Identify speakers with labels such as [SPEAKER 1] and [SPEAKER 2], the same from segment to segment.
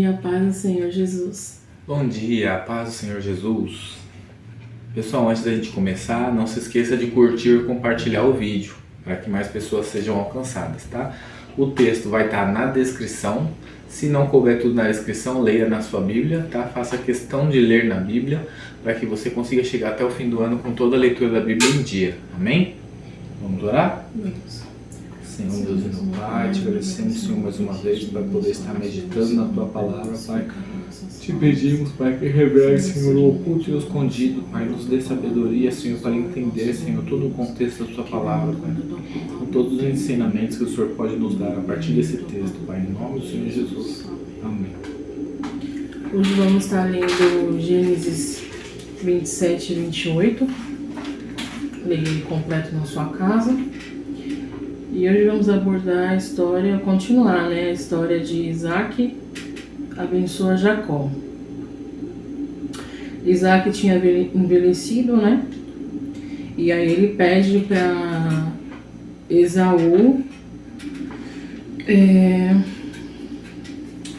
[SPEAKER 1] dia, paz do Senhor Jesus.
[SPEAKER 2] Bom dia, paz do Senhor Jesus. Pessoal, antes da gente começar, não se esqueça de curtir e compartilhar o vídeo, para que mais pessoas sejam alcançadas, tá? O texto vai estar na descrição. Se não couber tudo na descrição, leia na sua Bíblia, tá? Faça questão de ler na Bíblia, para que você consiga chegar até o fim do ano com toda a leitura da Bíblia em dia. Amém? Vamos orar?
[SPEAKER 1] Vamos.
[SPEAKER 2] Senhor, Deus e meu Pai, te agradecemos, Senhor, mais uma vez para poder estar meditando na Tua Palavra, Pai. Te pedimos, Pai, que revele, Senhor, o oculto e o escondido, Pai. Nos dê sabedoria, Senhor, para entender, Senhor, todo o contexto da Tua Palavra, Pai. Com todos os ensinamentos que o Senhor pode nos dar a partir desse texto, Pai. Em nome do Senhor Jesus. Amém.
[SPEAKER 1] Hoje vamos estar lendo Gênesis 27 e 28. Leia ele completo na sua casa. E hoje vamos abordar a história, continuar, né? A história de Isaac abençoa Jacó. Isaac tinha envelhecido, né? E aí ele pede para Esaú,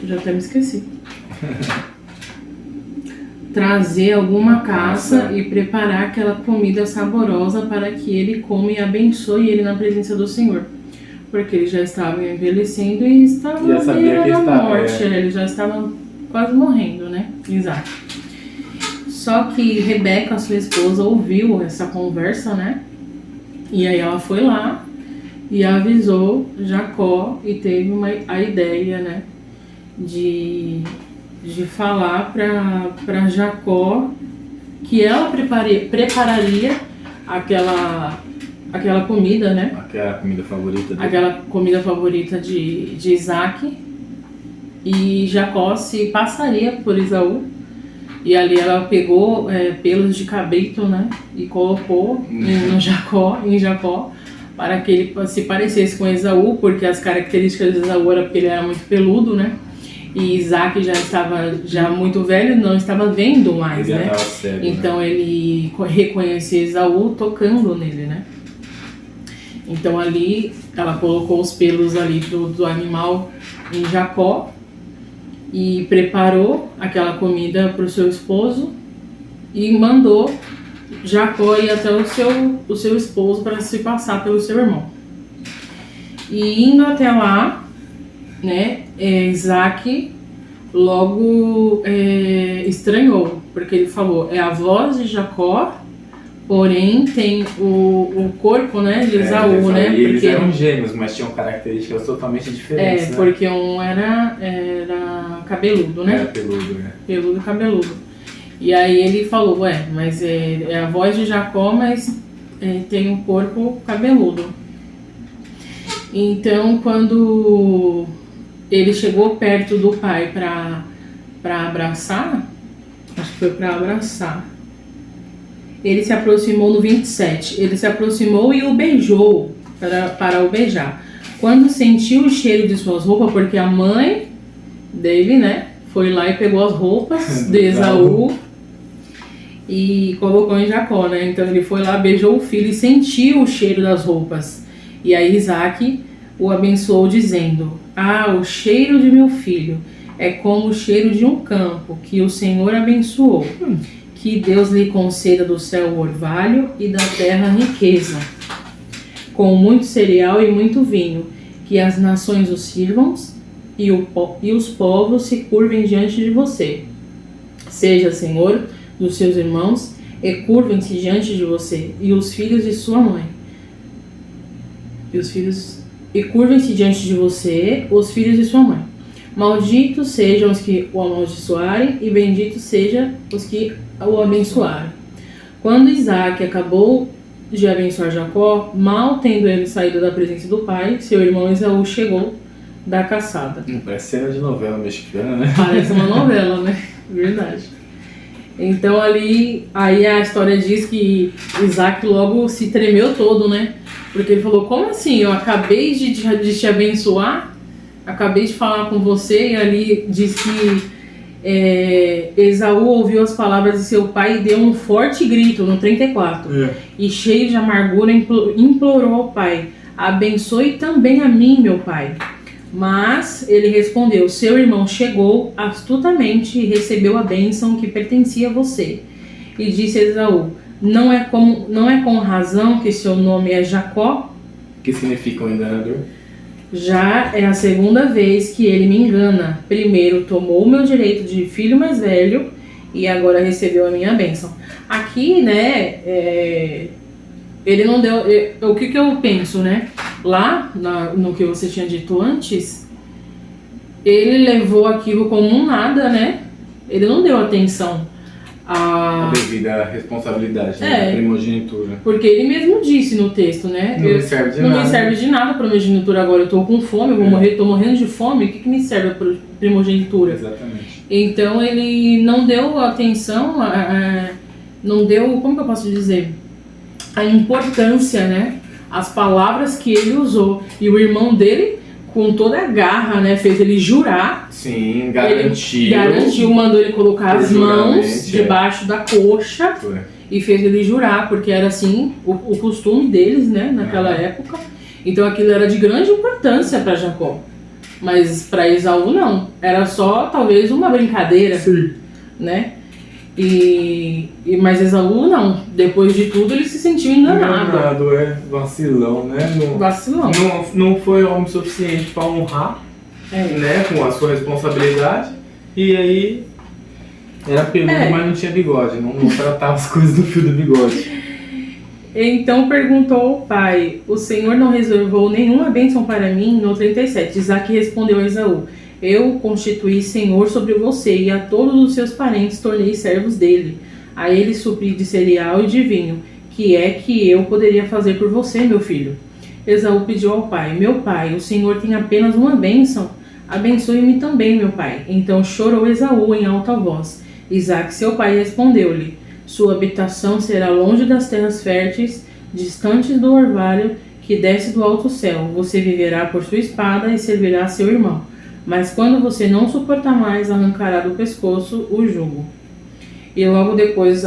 [SPEAKER 1] já até me esqueci, trazer alguma caça e preparar aquela comida saborosa para que ele coma e abençoe ele na presença do Senhor. Porque ele já estava envelhecendo e estava à beira da morte. Ele já estava quase morrendo, né? Isaac. Só que Rebeca, sua esposa, ouviu essa conversa, né? E aí ela foi lá e avisou Jacó e teve a ideia, né? De falar para Jacó que ela prepararia aquela comida, né?
[SPEAKER 2] Aquela comida favorita dele.
[SPEAKER 1] Aquela comida favorita de Isaac. E Jacó se passaria por Esaú. E ali ela pegou pelos de cabrito, né? E colocou em Jacó, para que ele se parecesse com Esaú, porque as características de Esaú era porque ele era muito peludo, né? E Isaac já estava muito velho, não estava vendo mais, né?
[SPEAKER 2] Cego,
[SPEAKER 1] então
[SPEAKER 2] né?
[SPEAKER 1] Ele reconhecia Esaú tocando nele, né? Então ali ela colocou os pelos ali do animal em Jacó e preparou aquela comida para o seu esposo e mandou Jacó ir até o seu esposo para se passar pelo seu irmão. E indo até lá, né, Isaac logo estranhou, porque ele falou, é a voz de Jacó, porém tem o corpo, né, de Esaú, né?
[SPEAKER 2] E eles
[SPEAKER 1] porque
[SPEAKER 2] eram gêmeos, mas tinham características totalmente diferentes, né?
[SPEAKER 1] Porque um era cabeludo, né?
[SPEAKER 2] Era peludo, né?
[SPEAKER 1] Peludo e cabeludo. E aí ele falou, mas é a voz de Jacó, mas tem um corpo cabeludo. Então, quando ele chegou perto do pai para abraçar, acho que foi para abraçar, ele se aproximou no 27, ele se aproximou e o beijou para o beijar. Quando sentiu o cheiro de suas roupas, porque a mãe dele, né, foi lá e pegou as roupas de Esaú e colocou em Jacó, né? Então ele foi lá, beijou o filho e sentiu o cheiro das roupas. E aí Isaac o abençoou dizendo, o cheiro de meu filho é como o cheiro de um campo que o Senhor abençoou. Que Deus lhe conceda do céu o orvalho e da terra riqueza, com muito cereal e muito vinho, que as nações o sirvam e os povos se curvem diante de você. Seja Senhor dos seus irmãos e curvem-se diante de você, e os filhos de sua mãe. E curvem-se diante de você, os filhos de sua mãe. Malditos sejam os que o amaldiçoarem, e benditos sejam os que o abençoarem. Quando Isaac acabou de abençoar Jacó, mal tendo ele saído da presença do pai, seu irmão Esaú chegou da caçada.
[SPEAKER 2] Parece cena de novela mexicana, né?
[SPEAKER 1] Parece uma novela, né? Verdade. Então aí a história diz que Isaac logo se tremeu todo, né? Porque ele falou, como assim? Eu acabei de te abençoar, acabei de falar com você, e ali diz que Esaú ouviu as palavras de seu pai e deu um forte grito, no 34. E cheio de amargura implorou ao pai, abençoe também a mim, meu pai. Mas ele respondeu: seu irmão chegou astutamente e recebeu a bênção que pertencia a você. E disse a Esaú: não é com razão que seu nome é Jacó?
[SPEAKER 2] Que significa um enganador?
[SPEAKER 1] Já é a segunda vez que ele me engana. Primeiro tomou o meu direito de filho mais velho e agora recebeu a minha bênção. Aqui, né, ele não deu... O que eu penso, né? Lá, no que você tinha dito antes, ele levou aquilo como um nada, né? Ele não deu atenção
[SPEAKER 2] A devida responsabilidade, né? Da primogenitura.
[SPEAKER 1] Porque ele mesmo disse no texto, né?
[SPEAKER 2] Não me serve de nada.
[SPEAKER 1] Não me serve de nada a primogenitura agora. Eu tô com fome, eu vou morrer, tô morrendo de fome. O que me serve a primogenitura?
[SPEAKER 2] Exatamente.
[SPEAKER 1] Então ele não deu atenção, não deu, como que eu posso dizer? A importância, né? As palavras que ele usou. E o irmão dele, com toda a garra, né? Fez ele jurar.
[SPEAKER 2] Sim, garantiu,
[SPEAKER 1] mandou ele colocar as mãos debaixo da coxa.
[SPEAKER 2] Foi.
[SPEAKER 1] E fez ele jurar, porque era assim o costume deles, né? Naquela época. Então aquilo era de grande importância para Jacó. Mas para Esaú não. Era só talvez uma brincadeira.
[SPEAKER 2] Sim.
[SPEAKER 1] Né? Mas Esaú não. Depois de tudo ele se sentiu enganado.
[SPEAKER 2] Vacilão, né?
[SPEAKER 1] Vacilão.
[SPEAKER 2] Não foi homem suficiente para honrar, né? Com a sua responsabilidade. E aí era peludo, mas não tinha bigode. Não tratava as coisas no fio do bigode.
[SPEAKER 1] Então perguntou o pai: o Senhor não reservou nenhuma bênção para mim? No 37, Isaque respondeu a Esaú: eu constituí Senhor sobre você, e a todos os seus parentes tornei servos dele. A ele supri de cereal e de vinho. Que é que eu poderia fazer por você, meu filho? Esaú pediu ao pai: meu pai, o Senhor tem apenas uma bênção. Abençoe-me também, meu pai. Então chorou Esaú em alta voz. Isaque, seu pai, respondeu-lhe: sua habitação será longe das terras férteis, distantes do orvalho que desce do alto céu. Você viverá por sua espada e servirá a seu irmão. Mas quando você não suportar mais, arrancará do pescoço o jugo. E logo depois,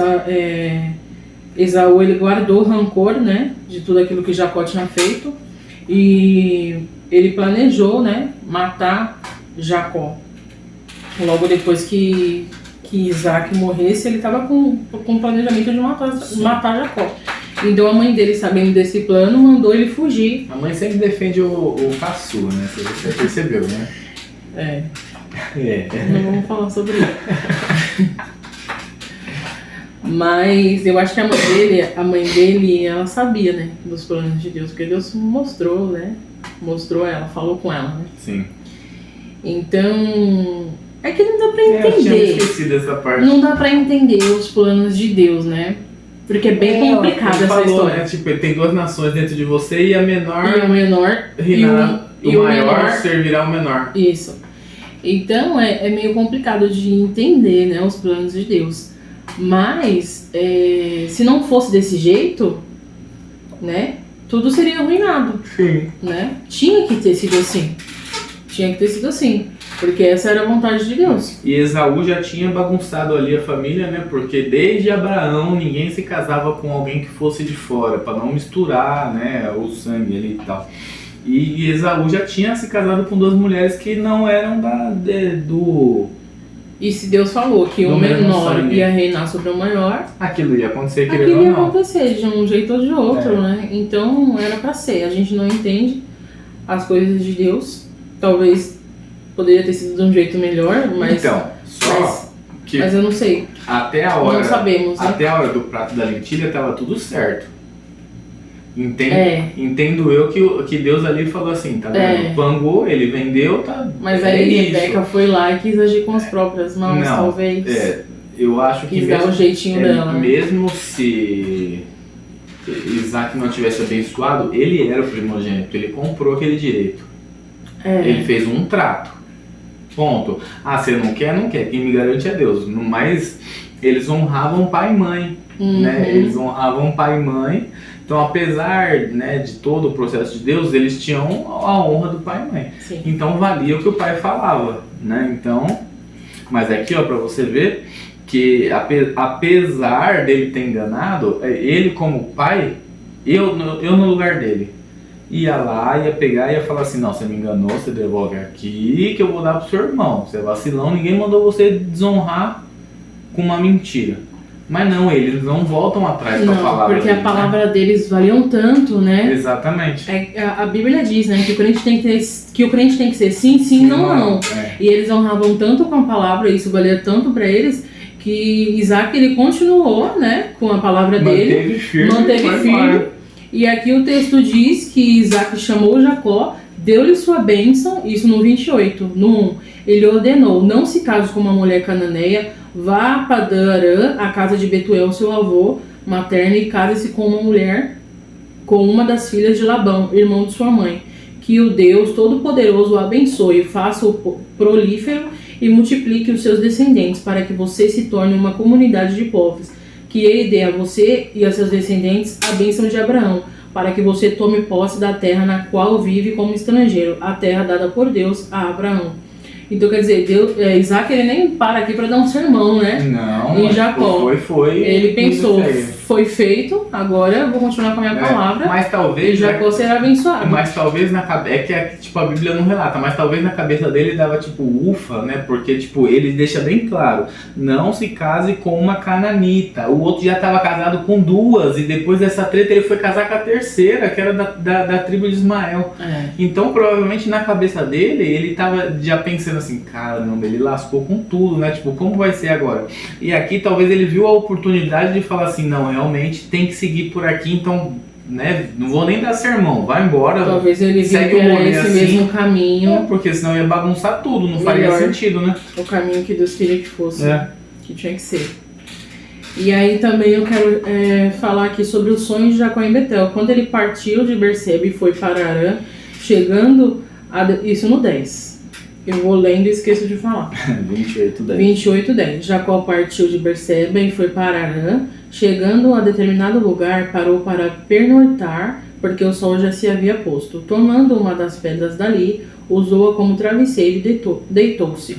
[SPEAKER 1] Esaú ele guardou rancor, né, de tudo aquilo que Jacó tinha feito. E ele planejou, né, matar Jacó. Logo depois que Isaac morresse, ele estava com o planejamento de matar Jacó. Então a mãe dele, sabendo desse plano, mandou ele fugir.
[SPEAKER 2] A mãe sempre defende o caçula, né? Você percebeu, né?
[SPEAKER 1] Não vamos falar sobre isso. Mas eu acho que a mãe dele, ela sabia, né, dos planos de Deus, porque Deus mostrou, né? Mostrou ela, falou com ela, né?
[SPEAKER 2] Sim.
[SPEAKER 1] Então, é que não dá pra entender.
[SPEAKER 2] Eu tinha esquecido essa parte.
[SPEAKER 1] Não dá pra entender os planos de Deus, né? Porque é bem complicada essa história.
[SPEAKER 2] Né? Tipo, tem duas nações dentro de você e a menor
[SPEAKER 1] reinar,
[SPEAKER 2] o maior servirá ao menor.
[SPEAKER 1] Isso. Então é meio complicado de entender, né, os planos de Deus. Mas se não fosse desse jeito, né, tudo seria arruinado.
[SPEAKER 2] Sim.
[SPEAKER 1] Né? Tinha que ter sido assim. Porque essa era a vontade de Deus.
[SPEAKER 2] E Esaú já tinha bagunçado ali a família, né? Porque desde Abraão ninguém se casava com alguém que fosse de fora, para não misturar, né, o sangue ali e tal. E Esaú já tinha se casado com duas mulheres que não eram do...
[SPEAKER 1] E se Deus falou que o menor ia reinar sobre o maior,
[SPEAKER 2] aquilo ia acontecer,
[SPEAKER 1] aquilo ia acontecer de um jeito ou de outro, né? Então era pra ser. A gente não entende as coisas de Deus. Talvez poderia ter sido de um jeito melhor, mas...
[SPEAKER 2] Então,
[SPEAKER 1] mas eu não sei.
[SPEAKER 2] Até a hora...
[SPEAKER 1] Não sabemos, né?
[SPEAKER 2] Até a hora do prato da lentilha tava tudo certo. Entendo eu que Deus ali falou assim, tá vendo? Pangou, ele vendeu, tá...
[SPEAKER 1] Mas aí Rebeca foi lá e quis agir com as próprias mãos, talvez.
[SPEAKER 2] Eu acho que...
[SPEAKER 1] Quis dar o jeitinho dela.
[SPEAKER 2] Mesmo se Isaac não tivesse abençoado, ele era o primogênito, ele comprou aquele direito. Ele fez um trato. Ponto. Você não quer? Não quer. Quem me garante é Deus. Mas eles honravam pai e mãe. Né? Eles honravam pai e mãe. Então, apesar, né, de todo o processo de Deus, eles tinham a honra do pai e mãe.
[SPEAKER 1] Sim.
[SPEAKER 2] Então valia o que o pai falava, né? Então, mas aqui, ó, para você ver que apesar dele ter enganado, ele como pai, eu no lugar dele, ia lá, ia pegar e ia falar assim, não, você me enganou, você devolve aqui que eu vou dar pro seu irmão. Você é vacilão, ninguém mandou você desonrar com uma mentira. Mas não, eles não voltam atrás com a palavra
[SPEAKER 1] porque
[SPEAKER 2] deles,
[SPEAKER 1] a palavra deles valiam tanto, né?
[SPEAKER 2] Exatamente.
[SPEAKER 1] A Bíblia diz, né, que o crente tem que ser sim, sim, não. E eles honravam tanto com a palavra, isso valia tanto para eles, que Isaac ele continuou, né, com a palavra dele, manteve firme. E aqui o texto diz que Isaac chamou Jacó, deu-lhe sua bênção, isso no 28. No 1, ele ordenou, não se case com uma mulher cananeia, vá a Padã-Arã, a casa de Betuel, seu avô materno, e case-se com uma mulher, com uma das filhas de Labão, irmão de sua mãe. Que o Deus Todo-Poderoso o abençoe, faça-o prolífero e multiplique os seus descendentes, para que você se torne uma comunidade de povos. Que ele dê a você e a seus descendentes a bênção de Abraão, para que você tome posse da terra na qual vive como estrangeiro, a terra dada por Deus a Abraão. Então, quer dizer, Isaac ele nem para aqui para dar um sermão, né?
[SPEAKER 2] Não,
[SPEAKER 1] em Jacó.
[SPEAKER 2] Foi.
[SPEAKER 1] Ele pensou, foi feito, agora eu vou continuar com a minha palavra.
[SPEAKER 2] Mas talvez.
[SPEAKER 1] E Jacó será abençoado.
[SPEAKER 2] Mas talvez na cabeça. Tipo, a Bíblia não relata, mas talvez na cabeça dele dava tipo ufa, né? Porque, tipo, ele deixa bem claro: não se case com uma cananita. O outro já estava casado com duas, e depois dessa treta ele foi casar com a terceira, que era da tribo de Ismael. Então, provavelmente na cabeça dele, ele tava já pensando assim, caramba, ele lascou com tudo, né? Tipo, como vai ser agora? E aqui talvez ele viu a oportunidade de falar assim, não, realmente tem que seguir por aqui, então, né? Não vou nem dar sermão, vai embora.
[SPEAKER 1] Talvez ele viu que era esse assim, mesmo caminho.
[SPEAKER 2] Porque senão ia bagunçar tudo, não faria sentido, né?
[SPEAKER 1] O caminho que Deus queria que fosse, que tinha que ser. E aí também eu quero falar aqui sobre o sonho de Jacó em Betel. Quando ele partiu de Berseba e foi para Arã, chegando isso no 10. Eu vou lendo e esqueço de falar. 28:10. Jacó partiu de Berseba e foi para Arã. Chegando a determinado lugar, parou para pernoitar, porque o sol já se havia posto. Tomando uma das pedras dali, usou-a como travesseiro e deitou-se.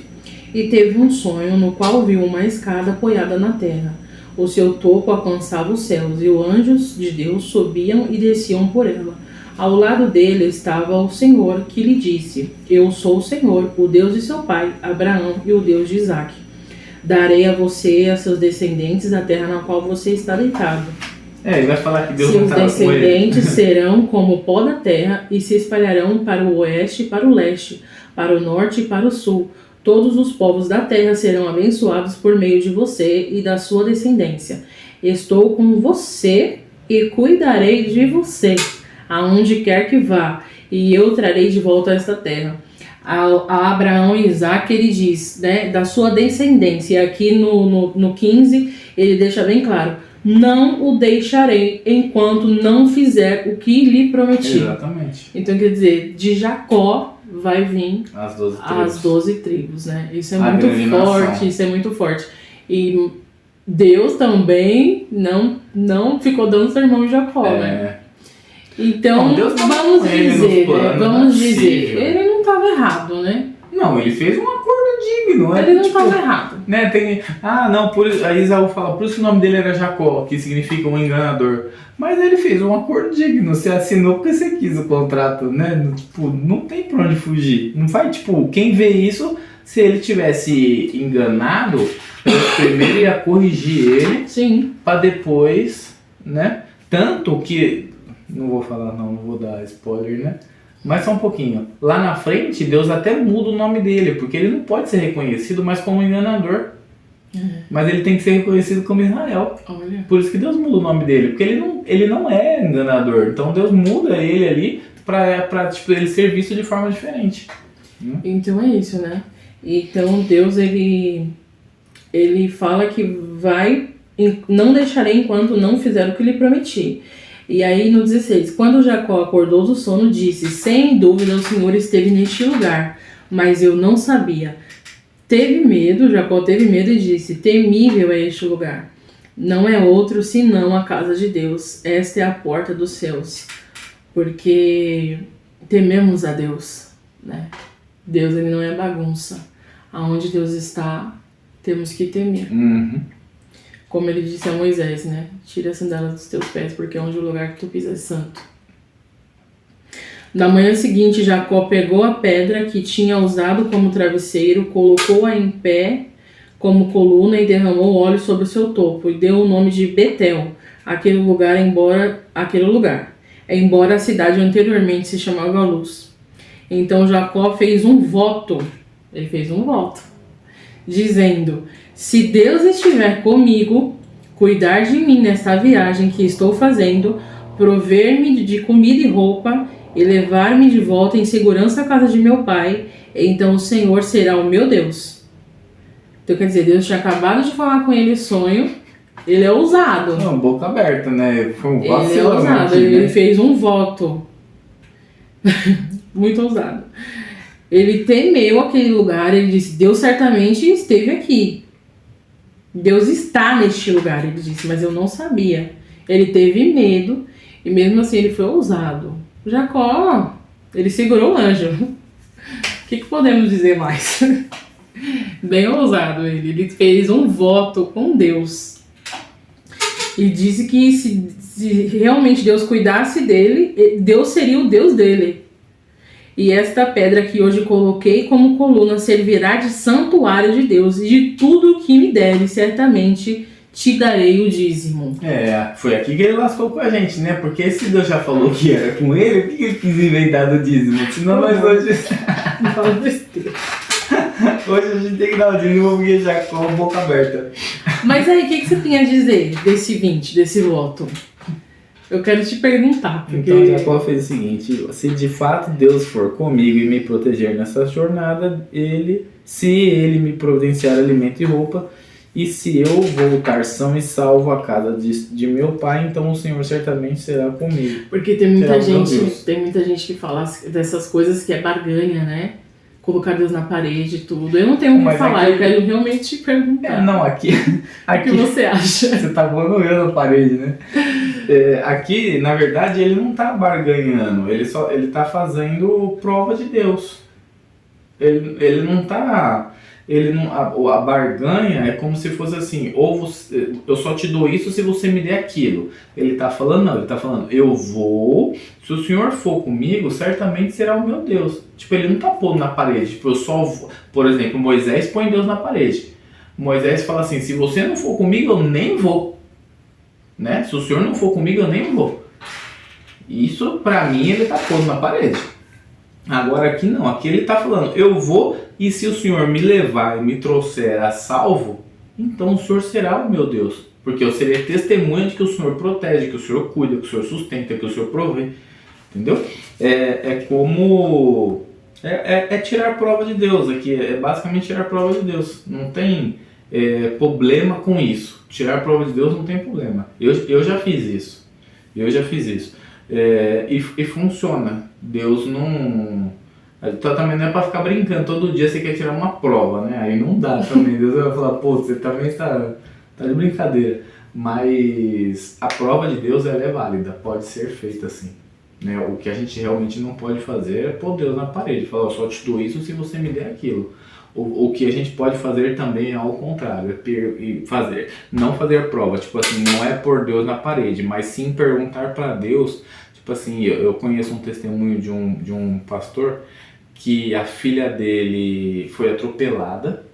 [SPEAKER 1] E teve um sonho no qual viu uma escada apoiada na terra. O seu topo alcançava os céus, e os anjos de Deus subiam e desciam por ela. Ao lado dele estava o Senhor, que lhe disse: Eu sou o Senhor, o Deus de seu pai, Abraão, e o Deus de Isaque. Darei a você e a seus descendentes a terra na qual você está deitado.
[SPEAKER 2] Ele vai falar que Deus não estava com ele.
[SPEAKER 1] Seus descendentes serão como o pó da terra e se espalharão para o oeste e para o leste, para o norte e para o sul. Todos os povos da terra serão abençoados por meio de você e da sua descendência. Estou com você e cuidarei de você, aonde quer que vá, e eu trarei de volta esta terra. A Abraão e Isaac, ele diz, né, da sua descendência. E aqui no 15, ele deixa bem claro: não o deixarei enquanto não fizer o que lhe prometi.
[SPEAKER 2] Exatamente.
[SPEAKER 1] Então, quer dizer, de Jacó vai vir
[SPEAKER 2] as 12
[SPEAKER 1] tribos, né? Isso é muito forte, isso é muito forte. E Deus também não ficou dando sermão em Jacó, né? Então, vamos dizer, ele não estava errado, né?
[SPEAKER 2] Não, ele fez um acordo digno.
[SPEAKER 1] Ele não estava errado.
[SPEAKER 2] Né, a Isaú fala, por isso que o nome dele era Jacó, que significa um enganador. Mas ele fez um acordo digno, você assinou porque você quis o contrato, né? Tipo, não tem pra onde fugir. Não faz, tipo, quem vê isso, se ele tivesse enganado, primeiro ia corrigir ele.
[SPEAKER 1] Sim.
[SPEAKER 2] Pra depois, né? Tanto que... Não vou falar não vou dar spoiler, né? Mas só um pouquinho. Lá na frente, Deus até muda o nome dele, porque ele não pode ser reconhecido mais como enganador. Mas ele tem que ser reconhecido como Israel.
[SPEAKER 1] Olha.
[SPEAKER 2] Por isso que Deus muda o nome dele, porque ele não é enganador. Então Deus muda ele ali pra tipo, ele ser visto de forma diferente.
[SPEAKER 1] Então é isso, né? Então Deus, ele fala que não deixarei enquanto não fizer o que lhe prometi. E aí no 16, quando Jacó acordou do sono, disse: sem dúvida o Senhor esteve neste lugar, mas eu não sabia. Jacó teve medo e disse: temível é este lugar. Não é outro senão a casa de Deus. Esta é a porta dos céus. Porque tememos a Deus, né? Deus, ele não é bagunça. Aonde Deus está, temos que temer. Como ele disse a Moisés, né? Tira a sandália dos teus pés, porque onde o lugar que tu pisas é santo. Na manhã seguinte, Jacó pegou a pedra que tinha usado como travesseiro, colocou-a em pé como coluna e derramou óleo sobre o seu topo e deu o nome de Betel, embora a cidade anteriormente se chamava Luz. Então Jacó fez um voto, dizendo: se Deus estiver comigo, cuidar de mim nesta viagem que estou fazendo, prover-me de comida e roupa e levar-me de volta em segurança à casa de meu pai, então o Senhor será o meu Deus. Então quer dizer, Deus tinha acabado de falar com ele sonho, ele é ousado.
[SPEAKER 2] Não, boca aberta, né? Foi um
[SPEAKER 1] Ele é ousado, ele fez um voto. Muito ousado. Ele temeu aquele lugar, ele disse: Deus certamente esteve aqui. Deus está neste lugar, ele disse, mas eu não sabia. Ele teve medo e mesmo assim ele foi ousado. Jacó, ele segurou o anjo. O que podemos dizer mais? Bem ousado ele fez um voto com Deus. E disse que se realmente Deus cuidasse dele, Deus seria o Deus dele. E esta pedra que hoje coloquei como coluna servirá de santuário de Deus, e de tudo que me deres, certamente te darei o dízimo.
[SPEAKER 2] Foi aqui que ele lascou com a gente, né? Porque se Deus já falou que era com ele, por que ele quis inventar do dízimo? Senão nós hoje...
[SPEAKER 1] Não fala besteira.
[SPEAKER 2] Hoje a gente tem que dar o dízimo porque já com a boca aberta.
[SPEAKER 1] Mas aí, o que você tem a dizer desse voto? Eu quero te perguntar. Porque...
[SPEAKER 2] Então Jacó fez o seguinte: se de fato Deus for comigo e me proteger nessa jornada, se ele me providenciar alimento e roupa, e se eu voltar são e salvo à casa de meu pai, então o Senhor certamente será comigo.
[SPEAKER 1] Porque tem muita gente que fala dessas coisas que é barganha, né? Colocar Deus na parede e tudo. Eu não tenho o que falar, eu quero realmente te perguntar.
[SPEAKER 2] Aqui...
[SPEAKER 1] O que você acha?
[SPEAKER 2] Você tá falando eu na parede, né? Aqui, na verdade, ele não tá barganhando, ele tá fazendo prova de Deus. Ele não tá... a barganha é como se fosse assim: eu só te dou isso se você me der aquilo. Ele tá falando, eu vou, se o Senhor for comigo, certamente será o meu Deus. Tipo, ele não tá pondo na parede, tipo, eu só vou. Por exemplo, Moisés põe Deus na parede. Moisés fala assim: se você não for comigo, eu nem vou. Né? Se o Senhor não for comigo, eu nem vou. Isso, pra mim, ele tá pondo na parede. Agora aqui não, aqui ele tá falando, eu vou, e se o Senhor me levar e me trouxer a salvo, então o Senhor será o meu Deus, porque eu serei testemunha de que o Senhor protege, que o Senhor cuida, que o Senhor sustenta, que o Senhor provê, entendeu? É tirar prova de Deus aqui, é basicamente tirar prova de Deus, não tem problema com isso, tirar prova de Deus não tem problema, eu já fiz isso, e funciona. Deus não... Também não é pra ficar brincando, todo dia você quer tirar uma prova, né? Aí não dá também, Deus vai falar, pô, você também tá de brincadeira. Mas a prova de Deus, ela é válida, pode ser feita assim, né? O que a gente realmente não pode fazer é pôr Deus na parede, falar, eu só te dou isso se você me der aquilo. O que a gente pode fazer também é ao contrário, não fazer prova, tipo assim, não é pôr Deus na parede, mas sim perguntar para Deus. Tipo assim, eu conheço um testemunho de um pastor que a filha dele foi atropelada.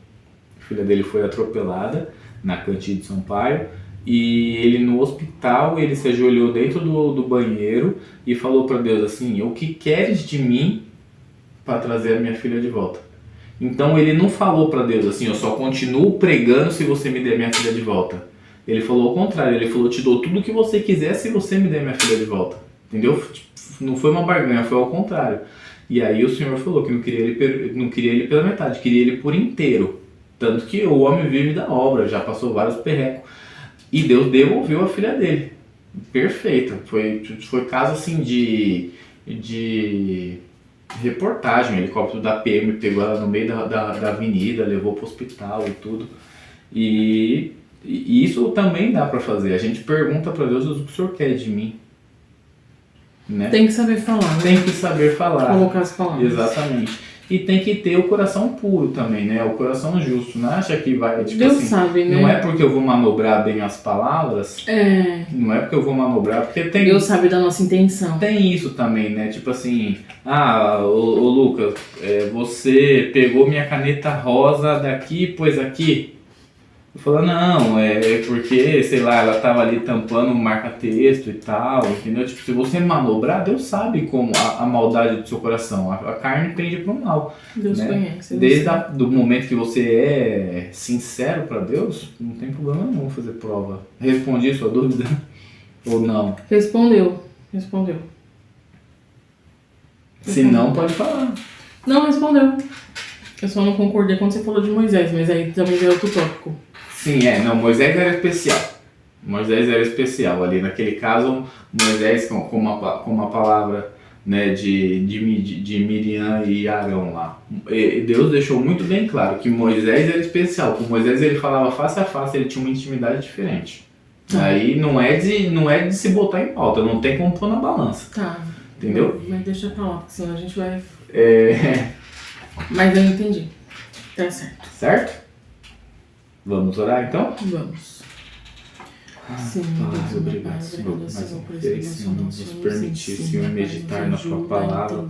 [SPEAKER 2] Na Cantinho de Sampaio, e ele no hospital, ele se ajoelhou dentro do banheiro e falou para Deus assim: o que queres de mim para trazer a minha filha de volta? Então ele não falou para Deus assim: eu só continuo pregando se você me der minha filha de volta. Ele falou ao contrário, ele falou: te dou tudo o que você quiser se você me der minha filha de volta. Entendeu? Não foi uma barganha, foi ao contrário. E aí o Senhor falou que não queria ele pela metade, queria ele por inteiro. Tanto que o homem vive da obra, já passou vários perrecos. E Deus devolveu a filha dele. Perfeita. Foi caso assim de reportagem. O helicóptero da PM pegou ela no meio da avenida, levou para o hospital e tudo. E isso também dá para fazer. A gente pergunta para Deus: o que o Senhor quer de mim? Né?
[SPEAKER 1] Tem que saber falar. Né?
[SPEAKER 2] Tem que saber falar.
[SPEAKER 1] Colocar as palavras.
[SPEAKER 2] Exatamente. E tem que ter o coração puro também, né? O coração justo. Não acha que vai, tipo
[SPEAKER 1] Deus
[SPEAKER 2] assim,
[SPEAKER 1] sabe, né?
[SPEAKER 2] não é porque eu vou manobrar bem as palavras, não é porque eu vou manobrar, porque tem...
[SPEAKER 1] Deus sabe da nossa intenção.
[SPEAKER 2] Tem isso também, né? Tipo assim, ô Lucas, você pegou minha caneta rosa daqui e pôs aqui. Eu falo, não, é porque, sei lá, ela tava ali tampando o marca-texto e tal, entendeu? Tipo, se você manobrar, Deus sabe como a maldade do seu coração. A carne tende pro mal.
[SPEAKER 1] Deus
[SPEAKER 2] né?
[SPEAKER 1] conhece.
[SPEAKER 2] Desde do momento que você é sincero para Deus, não tem problema nenhum fazer prova. Respondi sua dúvida? Ou não?
[SPEAKER 1] Respondeu.
[SPEAKER 2] Se não, pode falar.
[SPEAKER 1] Não, respondeu. Eu só não concordei quando você falou de Moisés, mas aí também é outro tópico.
[SPEAKER 2] Sim, não, Moisés era especial. Moisés era especial ali. Naquele caso, Moisés, com a palavra, né, de Miriam e Arão lá. E Deus deixou muito bem claro que Moisés era especial. Com Moisés ele falava face a face, ele tinha uma intimidade diferente. Aí não é de se botar em pauta, não tem como pôr na balança.
[SPEAKER 1] Tá.
[SPEAKER 2] Entendeu?
[SPEAKER 1] Mas deixa pra lá, porque senão a gente vai... Mas eu entendi. Tá certo.
[SPEAKER 2] Certo? Vamos orar então?
[SPEAKER 1] Vamos. Sim,
[SPEAKER 2] Pai, obrigado, Senhor, mais uma vez, Senhor, nos permitir, Senhor, meditar na Tua palavra.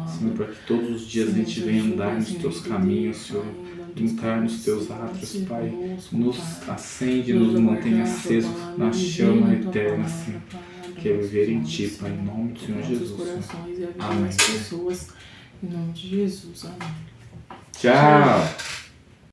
[SPEAKER 2] Senhor, para que todos os dias a gente venha andar nos Teus caminhos, Senhor, entrar nos Teus atos, Pai. Nos acende, nos mantém acesos na chama eterna, Senhor. Que é viver em Ti, Pai, em nome do Senhor Jesus. Amém.
[SPEAKER 1] Em nome de Jesus, amém.
[SPEAKER 2] Tchau!